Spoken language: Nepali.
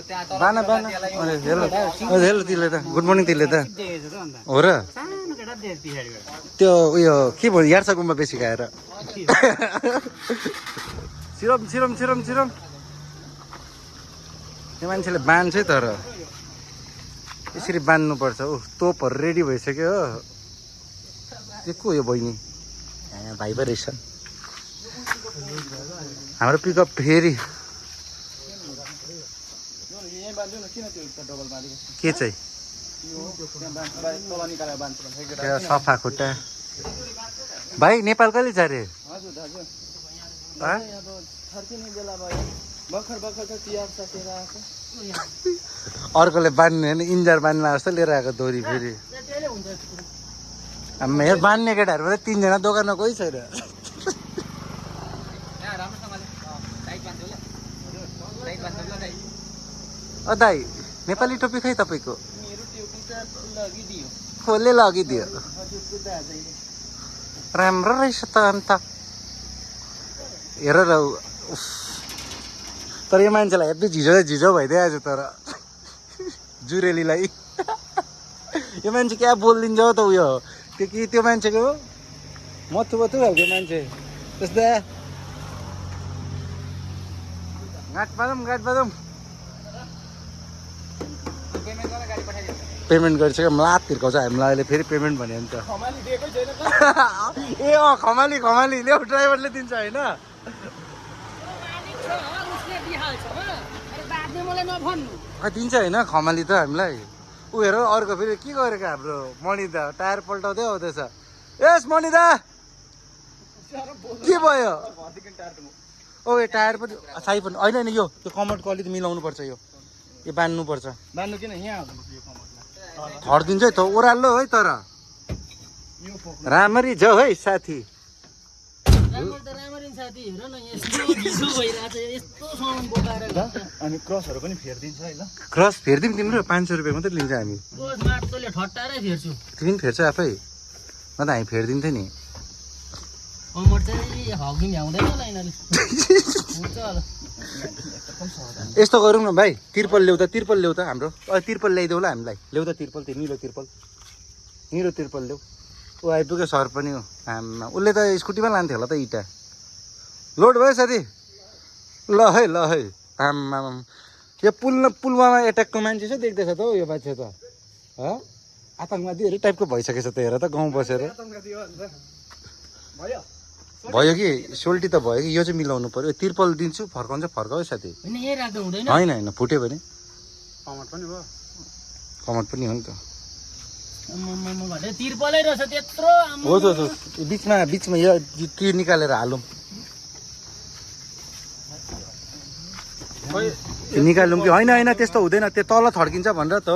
बाना बाना हेलो हेलो तिले त गुड मर्निङ तिले त हो र त्यो उयो के भयो यार्सा गुम्बा बेसी खाएर सिरम सिरम सिरम सिरम यो मान्छेले बान्छ है तर यसरी बान्नुपर्छ ऊ तोपहरू रेडी भइसक्यो हो त्यो को यो बहिनी भाइ पो रहेछ हाम्रो पिकअप फेरि के चाहिँ सफा खुट्टा भाइ नेपाल कहिले छ अरे अर्कोले बान्ने होइन इन्जार बान्ला जस्तो लिएर आएको दोरी फेरि हेर बान्ने केटाहरूमा त 3 जना दोकानमा कोही छैन दाइ नेपाली टोपी खै तपाईँको खोले लगिदियो राम्रो रहेछ त अन्त हेर र तर यो मान्छेलाई हेब्बी झिझो झिझो भइदियो आज तर जुरेलीलाई यो मान्छे क्या बोलिदिन्छ हौ त उयो त्यो कि त्यो मान्छेको मथु मथु खालको मान्छे त्यस्तै गाँठ बाँधौँ पेमेन्ट गरिसक्यो लात तिर्काउँछ हामीलाई अहिले फेरि पेमेन्ट भन्यो भने त ए अँ खमाली ल्याउ ड्राइभरले दिन्छ होइन दिन्छ होइन खमाली त हामीलाई ऊ हेर अर्को फेरि के गरेको हाम्रो मणिदा टायर पल्टाउँदै आउँदैछ यस मणिदा के भयो ओ यो टायर पनि साइ पनि होइन यो कमरको अलिकति मिलाउनु पर्छ यो बान्नुपर्छ बान्नु किन यहाँ थर्दिन्छ है त ओह्रालो है तर राम्ररी जाऊ है साथी अनि क्रसहरू पनि फेरिदिन्छ है ल क्रस फेरिदिउँ तिम्रो 500 रुपियाँ मात्रै लिन्छ हामी तिमी फेर्छ आफै म त हामी फेरिदिन्थ्यो नि यस्तो गरौँ न भाइ तिर्पल ल्याउ त हाम्रो तिर्पल ल्याइदेऊ ल हामीलाई ल्याउ त तिर्पल त्यो निलो तिर्पल ल्याउ ऊ आइपुग्यो सर पनि हो आमा उसले त स्कुटीमा लान्थ्यो होला त इँटा लोड भयो साथी ल है आमा यो पुलवामा एट्याकको मान्छे छ देख्दैछ त हौ यो मान्छे त आतङ्कवादीहरू टाइपको भइसकेछ त हेर त गाउँ बसेर भयो कि सोल्टी त भयो कि यो चाहिँ मिलाउनु पर्यो तिर्पल दिन्छु फर्काउँछ फर्काउ साथी होइन फुट्यो भने कमट पनि हो नि त हो बिचमा यो तिर निकालेर हालौँ निकालौँ कि होइन त्यस्तो हुँदैन त्यो तल थड्किन्छ भनेर त